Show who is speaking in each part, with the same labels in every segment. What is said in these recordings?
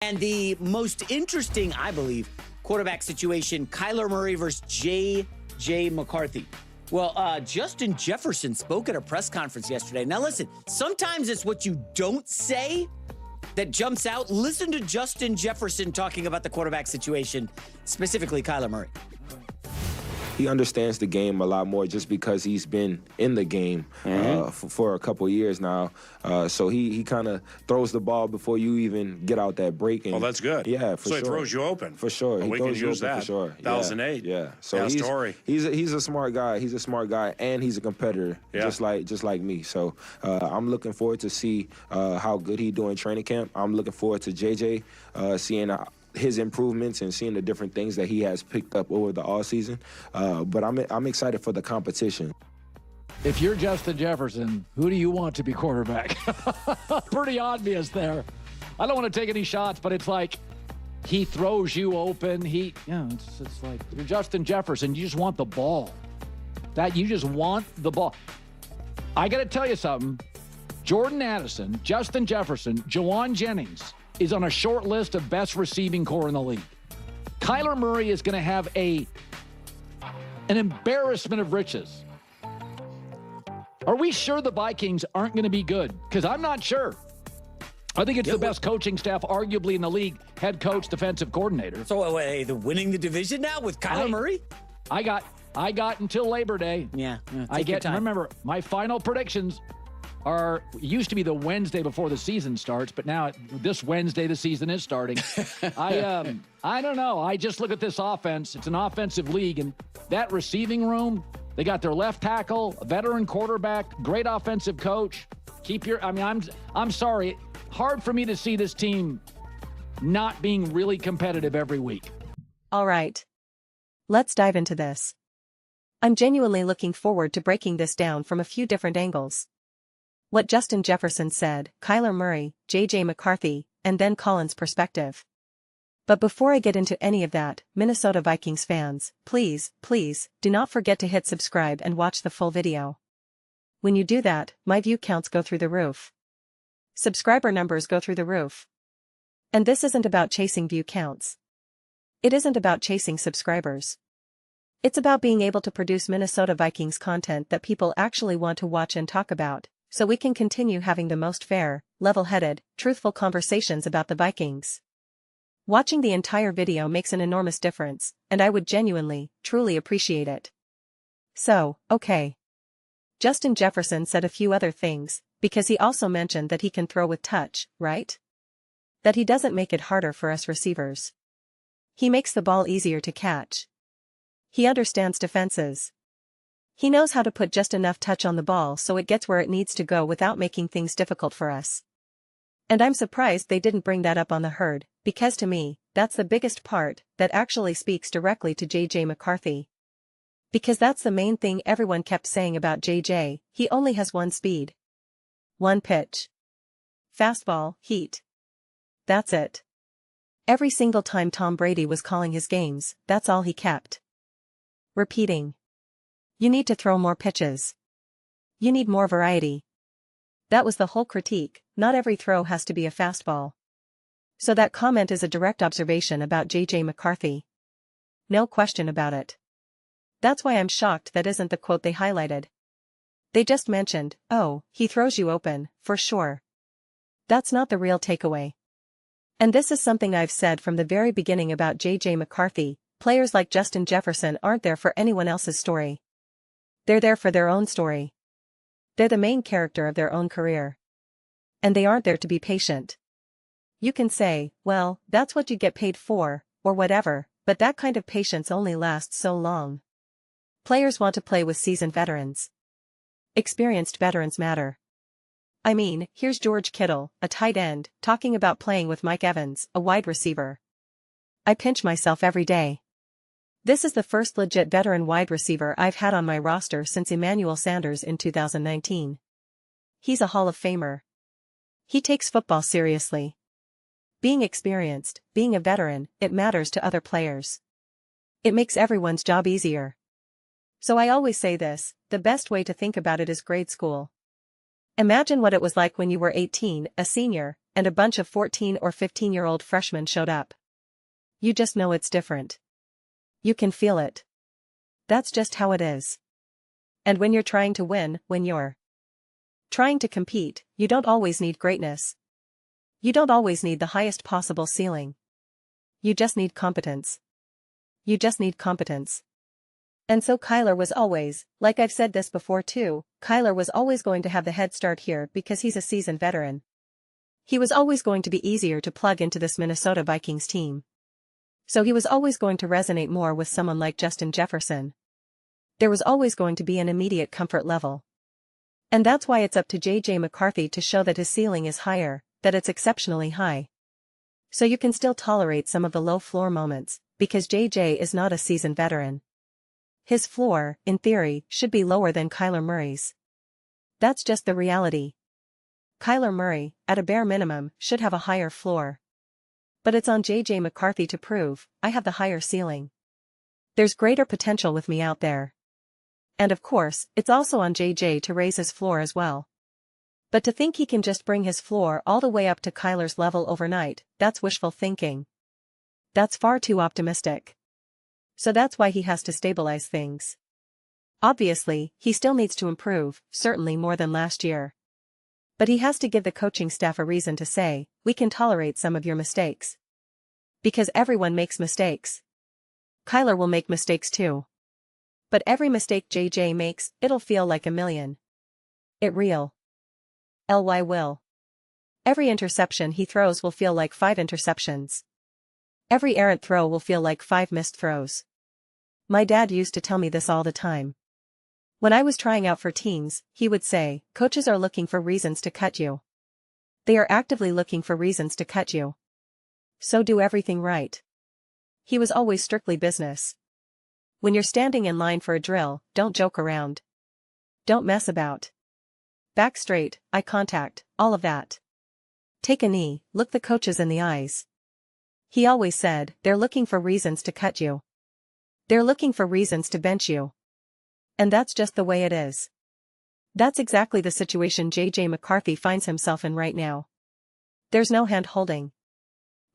Speaker 1: And the most interesting, I believe, quarterback situation, Kyler Murray versus J.J. McCarthy. Well, Justin Jefferson spoke at a press conference yesterday. Now, listen, sometimes it's what you don't say that jumps out. Listen to Justin Jefferson talking about the quarterback situation, specifically Kyler Murray.
Speaker 2: He understands the game a lot more just because he's been in the game for a couple of years now. So he kind of throws the ball before you even get out that break. And,
Speaker 3: that's good.
Speaker 2: Yeah, for
Speaker 3: sure. So
Speaker 2: he
Speaker 3: throws you open.
Speaker 2: For sure.
Speaker 3: Well,
Speaker 2: he
Speaker 3: we can
Speaker 2: throws you
Speaker 3: use
Speaker 2: open
Speaker 3: that.
Speaker 2: for sure.
Speaker 3: 2008.
Speaker 2: Yeah. So
Speaker 3: yeah,
Speaker 2: he's a smart guy. He's a smart guy, and he's a competitor, just like me. So I'm looking forward to see how good he do in training camp. I'm looking forward to JJ seeing his improvements and seeing the different things that he has picked up over the offseason. But I'm excited for the competition.
Speaker 4: If you're Justin Jefferson, who do you want to be quarterback? Pretty obvious there. I don't want to take any shots, but it's like he throws you open. It's like you're Justin Jefferson. You just want the ball. You just want the ball. I got to tell you something. Jordan Addison, Justin Jefferson, Jawan Jennings is on a short list of best receiving core in the league. Kyler Murray is going to have an embarrassment of riches. Are we sure the Vikings aren't going to be good? Because I'm not sure. I think it's the best coaching staff, arguably, in the league. Head coach, defensive coordinator.
Speaker 1: So, they're winning the division now with Kyler Murray?
Speaker 4: I got until Labor Day.
Speaker 1: Yeah.
Speaker 4: Remember, my final predictions used to be the Wednesday before the season starts, but now this Wednesday the season is starting. I don't know. I just look at this offense. It's an offensive league, and that receiving room, they got their left tackle, a veteran quarterback, great offensive coach. I'm sorry. Hard for me to see this team not being really competitive every week.
Speaker 5: All right. Let's dive into this. I'm genuinely looking forward to breaking this down from a few different angles. What Justin Jefferson said, Kyler Murray, J.J. McCarthy, and then Colin's perspective. But before I get into any of that, Minnesota Vikings fans, please, do not forget to hit subscribe and watch the full video. When you do that, my view counts go through the roof. Subscriber numbers go through the roof. And this isn't about chasing view counts. It isn't about chasing subscribers. It's about being able to produce Minnesota Vikings content that people actually want to watch and talk about, so we can continue having the most fair, level-headed, truthful conversations about the Vikings. Watching the entire video makes an enormous difference, and I would genuinely, truly appreciate it. So, okay. Justin Jefferson said a few other things, because he also mentioned that he can throw with touch, right? That he doesn't make it harder for us receivers. He makes the ball easier to catch. He understands defenses. He knows how to put just enough touch on the ball so it gets where it needs to go without making things difficult for us. And I'm surprised they didn't bring that up on the herd, because to me, that's the biggest part that actually speaks directly to J.J. McCarthy. Because that's the main thing everyone kept saying about J.J., he only has one speed. One pitch. Fastball, heat. That's it. Every single time Tom Brady was calling his games, that's all he kept repeating. You need to throw more pitches. You need more variety. That was the whole critique. Not every throw has to be a fastball. So that comment is a direct observation about J.J. McCarthy. No question about it. That's why I'm shocked that isn't the quote they highlighted. They just mentioned, oh, he throws you open, for sure. That's not the real takeaway. And this is something I've said from the very beginning about J.J. McCarthy. Players like Justin Jefferson aren't there for anyone else's story. They're there for their own story. They're the main character of their own career. And they aren't there to be patient. You can say, well, that's what you get paid for, or whatever, but that kind of patience only lasts so long. Players want to play with seasoned veterans. Experienced veterans matter. I mean, here's George Kittle, a tight end, talking about playing with Mike Evans, a wide receiver. I pinch myself every day. This is the first legit veteran wide receiver I've had on my roster since Emmanuel Sanders in 2019. He's a Hall of Famer. He takes football seriously. Being experienced, being a veteran, it matters to other players. It makes everyone's job easier. So I always say this, the best way to think about it is grade school. Imagine what it was like when you were 18, a senior, and a bunch of 14 or 15-year-old freshmen showed up. You just know it's different. You can feel it. That's just how it is. And when you're trying to win, when you're trying to compete, you don't always need greatness. You don't always need the highest possible ceiling. You just need competence. You just need competence. And so Kyler was always, like I've said this before too, Kyler was always going to have the head start here because he's a seasoned veteran. He was always going to be easier to plug into this Minnesota Vikings team. So he was always going to resonate more with someone like Justin Jefferson. There was always going to be an immediate comfort level. And that's why it's up to J.J. McCarthy to show that his ceiling is higher, that it's exceptionally high. So you can still tolerate some of the low floor moments, because J.J. is not a seasoned veteran. His floor, in theory, should be lower than Kyler Murray's. That's just the reality. Kyler Murray, at a bare minimum, should have a higher floor. But it's on J.J. McCarthy to prove, I have the higher ceiling. There's greater potential with me out there. And of course, it's also on J.J. to raise his floor as well. But to think he can just bring his floor all the way up to Kyler's level overnight, that's wishful thinking. That's far too optimistic. So that's why he has to stabilize things. Obviously, he still needs to improve, certainly more than last year. But he has to give the coaching staff a reason to say, we can tolerate some of your mistakes. Because everyone makes mistakes. Kyler will make mistakes too. But every mistake JJ makes, it'll feel like a million. It real. LY will. Every interception he throws will feel like 5 interceptions. Every errant throw will feel like 5 missed throws. My dad used to tell me this all the time. When I was trying out for teams, he would say, coaches are looking for reasons to cut you. They are actively looking for reasons to cut you. So do everything right. He was always strictly business. When you're standing in line for a drill, don't joke around. Don't mess about. Back straight, eye contact, all of that. Take a knee, look the coaches in the eyes. He always said, they're looking for reasons to cut you. They're looking for reasons to bench you. And that's just the way it is. That's exactly the situation J.J. McCarthy finds himself in right now. There's no hand-holding.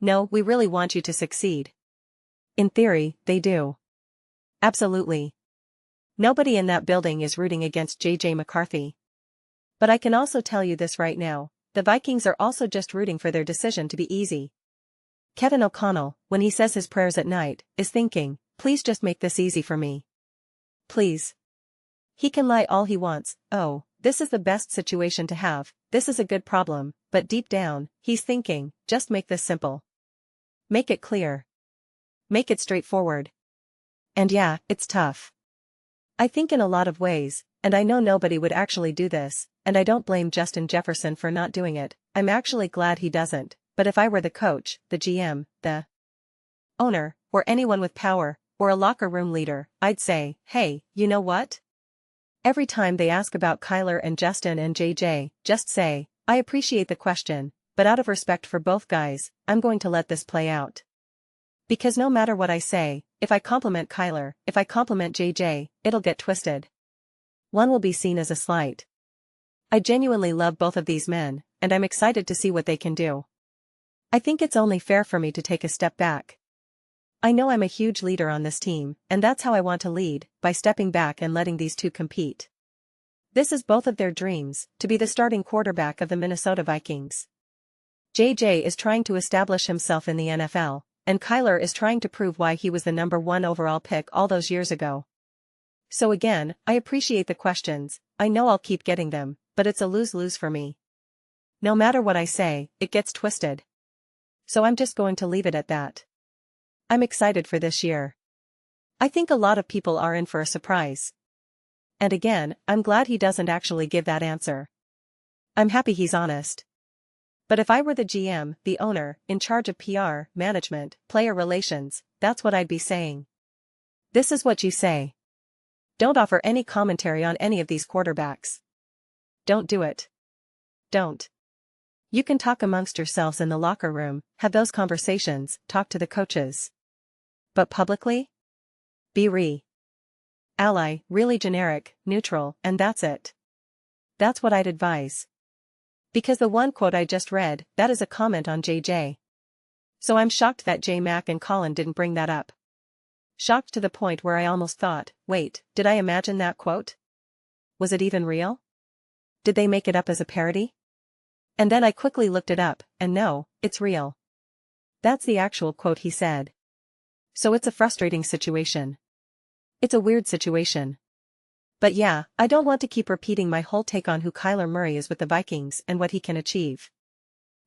Speaker 5: No, we really want you to succeed. In theory, they do. Absolutely. Nobody in that building is rooting against J.J. McCarthy. But I can also tell you this right now, the Vikings are also just rooting for their decision to be easy. Kevin O'Connell, when he says his prayers at night, is thinking, please just make this easy for me. Please. He can lie all he wants, oh, this is the best situation to have, this is a good problem, but deep down, he's thinking, just make this simple. Make it clear. Make it straightforward. And yeah, it's tough. I think in a lot of ways, and I know nobody would actually do this, and I don't blame Justin Jefferson for not doing it, I'm actually glad he doesn't, but if I were the coach, the GM, the owner, or anyone with power, or a locker room leader, I'd say, hey, you know what? Every time they ask about Kyler and Justin and JJ, just say, I appreciate the question, but out of respect for both guys, I'm going to let this play out. Because no matter what I say, if I compliment Kyler, if I compliment JJ, it'll get twisted. One will be seen as a slight. I genuinely love both of these men, and I'm excited to see what they can do. I think it's only fair for me to take a step back. I know I'm a huge leader on this team, and that's how I want to lead, by stepping back and letting these two compete. This is both of their dreams, to be the starting quarterback of the Minnesota Vikings. JJ is trying to establish himself in the NFL, and Kyler is trying to prove why he was the number 1 overall pick all those years ago. So again, I appreciate the questions, I know I'll keep getting them, but it's a lose-lose for me. No matter what I say, it gets twisted. So I'm just going to leave it at that. I'm excited for this year. I think a lot of people are in for a surprise. And again, I'm glad he doesn't actually give that answer. I'm happy he's honest. But if I were the GM, the owner, in charge of PR, management, player relations, that's what I'd be saying. This is what you say. Don't offer any commentary on any of these quarterbacks. Don't do it. Don't. You can talk amongst yourselves in the locker room, have those conversations, talk to the coaches. But publicly? Be ally, really generic, neutral, and that's it. That's what I'd advise. Because the one quote I just read, that is a comment on JJ. So I'm shocked that J-Mac and Colin didn't bring that up. Shocked to the point where I almost thought, wait, did I imagine that quote? Was it even real? Did they make it up as a parody? And then I quickly looked it up, and no, it's real. That's the actual quote he said. So it's a frustrating situation. It's a weird situation. But yeah, I don't want to keep repeating my whole take on who Kyler Murray is with the Vikings and what he can achieve.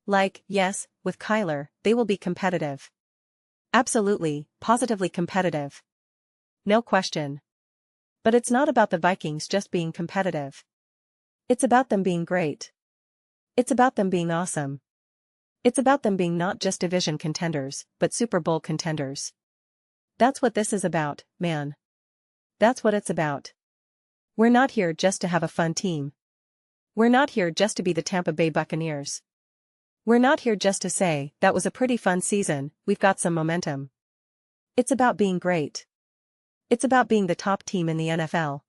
Speaker 5: Like, yes, with Kyler, they will be competitive. Absolutely, positively competitive. No question. But it's not about the Vikings just being competitive. It's about them being great. It's about them being awesome. It's about them being not just division contenders, but Super Bowl contenders. That's what this is about, man. That's what it's about. We're not here just to have a fun team. We're not here just to be the Tampa Bay Buccaneers. We're not here just to say, that was a pretty fun season, we've got some momentum. It's about being great. It's about being the top team in the NFL.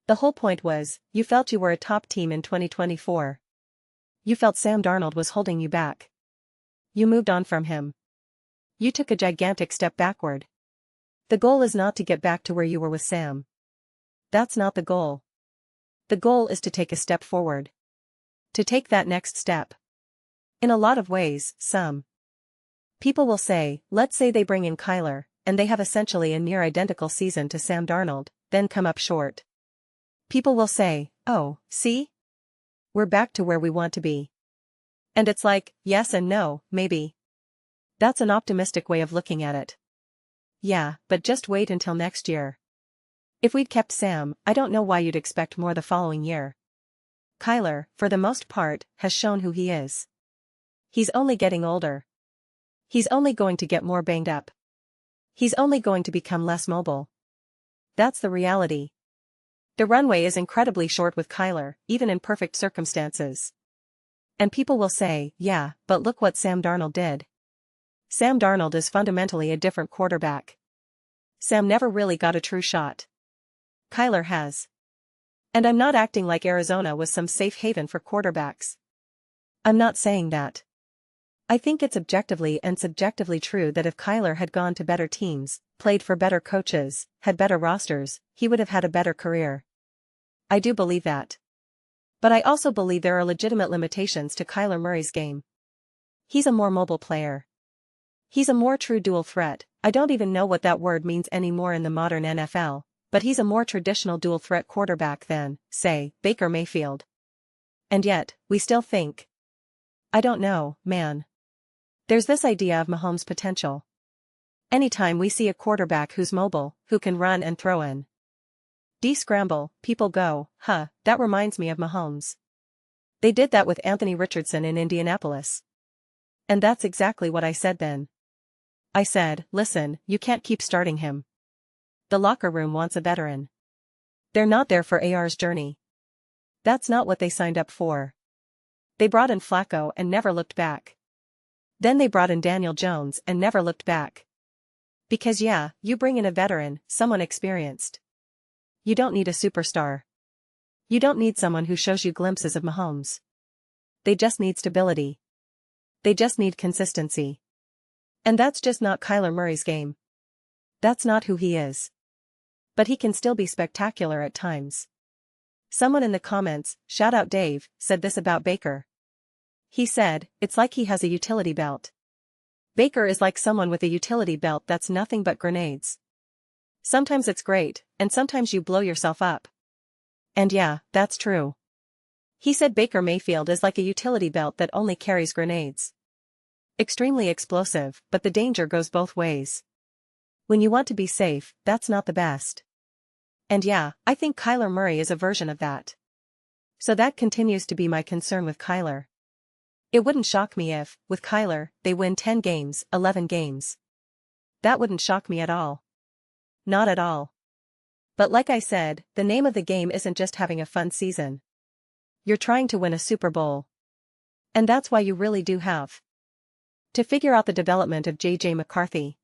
Speaker 5: The whole point was, you felt you were a top team in 2024. You felt Sam Darnold was holding you back. You moved on from him. You took a gigantic step backward. The goal is not to get back to where you were with Sam. That's not the goal. The goal is to take a step forward. To take that next step. In a lot of ways, some people will say, let's say they bring in Kyler, and they have essentially a near identical season to Sam Darnold, then come up short. People will say, oh, see? We're back to where we want to be. And it's like, yes and no, maybe. That's an optimistic way of looking at it. Yeah, but just wait until next year. If we'd kept Sam, I don't know why you'd expect more the following year. Kyler, for the most part, has shown who he is. He's only getting older. He's only going to get more banged up. He's only going to become less mobile. That's the reality. The runway is incredibly short with Kyler, even in perfect circumstances. And people will say, yeah, but look what Sam Darnold did. Sam Darnold is fundamentally a different quarterback. Sam never really got a true shot. Kyler has. And I'm not acting like Arizona was some safe haven for quarterbacks. I'm not saying that. I think it's objectively and subjectively true that if Kyler had gone to better teams, played for better coaches, had better rosters, he would have had a better career. I do believe that. But I also believe there are legitimate limitations to Kyler Murray's game. He's a more mobile player. He's a more true dual threat. I don't even know what that word means anymore in the modern NFL, but he's a more traditional dual threat quarterback than, say, Baker Mayfield. And yet, we still think. I don't know, man. There's this idea of Mahomes' potential. Anytime we see a quarterback who's mobile, who can run and throw in D-scramble, people go, huh, that reminds me of Mahomes. They did that with Anthony Richardson in Indianapolis. And that's exactly what I said then. I said, listen, you can't keep starting him. The locker room wants a veteran. They're not there for AR's journey. That's not what they signed up for. They brought in Flacco and never looked back. Then they brought in Daniel Jones and never looked back. Because yeah, you bring in a veteran, someone experienced. You don't need a superstar. You don't need someone who shows you glimpses of Mahomes. They just need stability. They just need consistency. And that's just not Kyler Murray's game. That's not who he is. But he can still be spectacular at times. Someone in the comments, shout out Dave, said this about Baker. He said, it's like he has a utility belt. Baker is like someone with a utility belt that's nothing but grenades. Sometimes it's great, and sometimes you blow yourself up. And yeah, that's true. He said Baker Mayfield is like a utility belt that only carries grenades. Extremely explosive, but the danger goes both ways. When you want to be safe, that's not the best. And yeah, I think Kyler Murray is a version of that. So that continues to be my concern with Kyler. It wouldn't shock me if, with Kyler, they win 10 games, 11 games. That wouldn't shock me at all. Not at all. But like I said, the name of the game isn't just having a fun season. You're trying to win a Super Bowl. And that's why you really do have to figure out the development of J.J. McCarthy.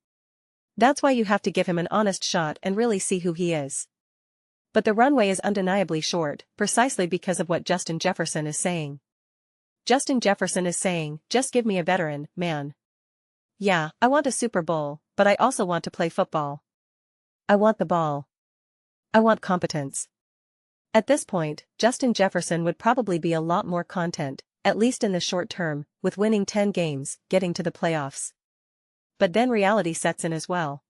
Speaker 5: That's why you have to give him an honest shot and really see who he is. But the runway is undeniably short, precisely because of what Justin Jefferson is saying. Justin Jefferson is saying, just give me a veteran, man. Yeah, I want a Super Bowl, but I also want to play football. I want the ball. I want competence. At this point, Justin Jefferson would probably be a lot more content, at least in the short term, with winning 10 games, getting to the playoffs. But then reality sets in as well.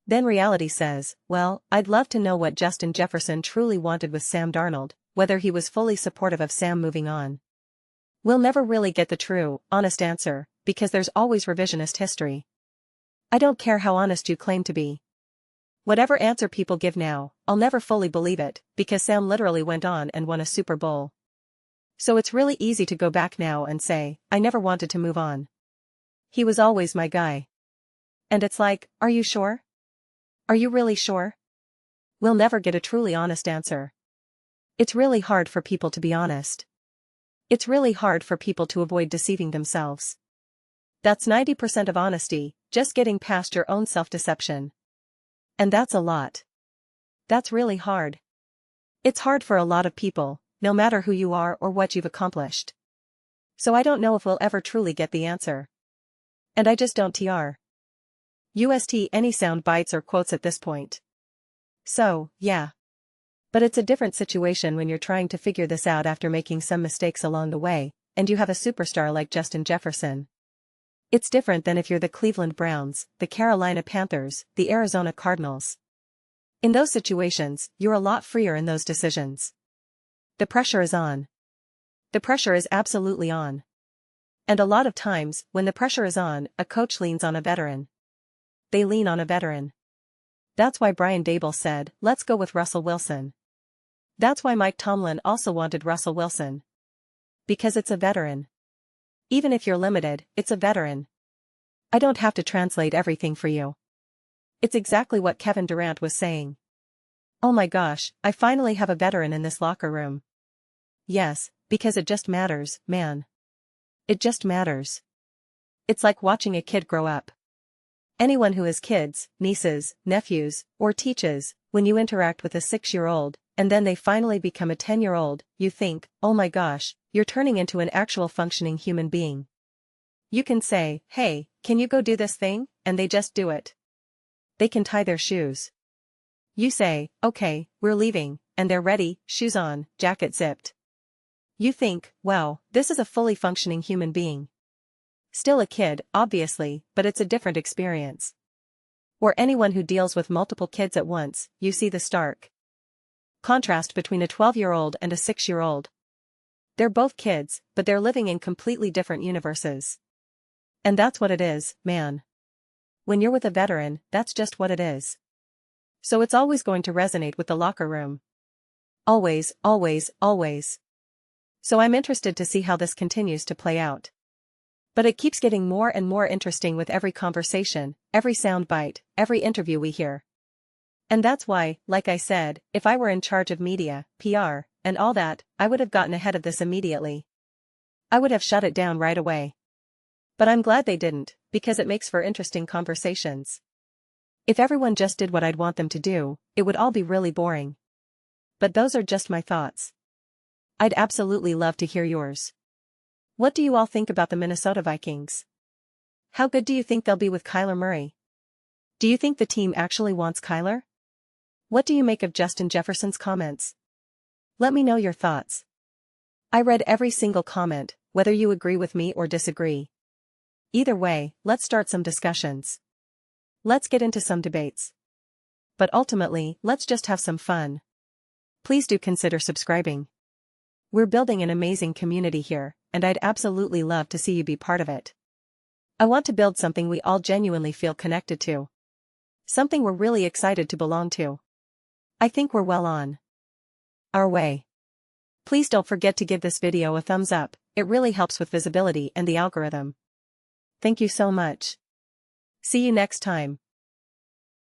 Speaker 5: Then reality says, well, I'd love to know what Justin Jefferson truly wanted with Sam Darnold, whether he was fully supportive of Sam moving on. We'll never really get the true, honest answer, because there's always revisionist history. I don't care how honest you claim to be. Whatever answer people give now, I'll never fully believe it, because Sam literally went on and won a Super Bowl. So it's really easy to go back now and say, I never wanted to move on. He was always my guy. And it's like, are you sure? Are you really sure? We'll never get a truly honest answer. It's really hard for people to be honest. It's really hard for people to avoid deceiving themselves. That's 90% of honesty, just getting past your own self-deception. And that's a lot. That's really hard. It's hard for a lot of people, no matter who you are or what you've accomplished. So I don't know if we'll ever truly get the answer. And I just don't any sound bites or quotes at this point. So, yeah. But it's a different situation when you're trying to figure this out after making some mistakes along the way, and you have a superstar like Justin Jefferson. It's different than if you're the Cleveland Browns, the Carolina Panthers, the Arizona Cardinals. In those situations, you're a lot freer in those decisions. The pressure is on. The pressure is absolutely on. And a lot of times, when the pressure is on, a coach leans on a veteran. They lean on a veteran. That's why Brian Daboll said, let's go with Russell Wilson. That's why Mike Tomlin also wanted Russell Wilson. Because it's a veteran. Even if you're limited, it's a veteran. I don't have to translate everything for you. It's exactly what Kevin Durant was saying. Oh my gosh, I finally have a veteran in this locker room. Yes, because it just matters, man. It just matters. It's like watching a kid grow up. Anyone who has kids, nieces, nephews, or teaches, when you interact with a 6-year-old, and then they finally become a 10-year-old, you think, oh my gosh, you're turning into an actual functioning human being. You can say, hey, can you go do this thing? And they just do it. They can tie their shoes. You say, okay, we're leaving, and they're ready, shoes on, jacket zipped. You think, wow, this is a fully functioning human being. Still a kid, obviously, but it's a different experience. Or anyone who deals with multiple kids at once, you see the stark contrast between a 12-year-old and a 6-year-old. They're both kids, but they're living in completely different universes. And that's what it is, man. When you're with a veteran, that's just what it is. So it's always going to resonate with the locker room. Always, always, always. So I'm interested to see how this continues to play out. But it keeps getting more and more interesting with every conversation, every soundbite, every interview we hear. And that's why, like I said, if I were in charge of media, PR, and all that, I would have gotten ahead of this immediately. I would have shut it down right away. But I'm glad they didn't, because it makes for interesting conversations. If everyone just did what I'd want them to do, it would all be really boring. But those are just my thoughts. I'd absolutely love to hear yours. What do you all think about the Minnesota Vikings? How good do you think they'll be with Kyler Murray? Do you think the team actually wants Kyler? What do you make of Justin Jefferson's comments? Let me know your thoughts. I read every single comment, whether you agree with me or disagree. Either way, let's start some discussions. Let's get into some debates. But ultimately, let's just have some fun. Please do consider subscribing. We're building an amazing community here, and I'd absolutely love to see you be part of it. I want to build something we all genuinely feel connected to. Something we're really excited to belong to. I think we're well on our way. Please don't forget to give this video a thumbs up, it really helps with visibility and the algorithm. Thank you so much. See you next time.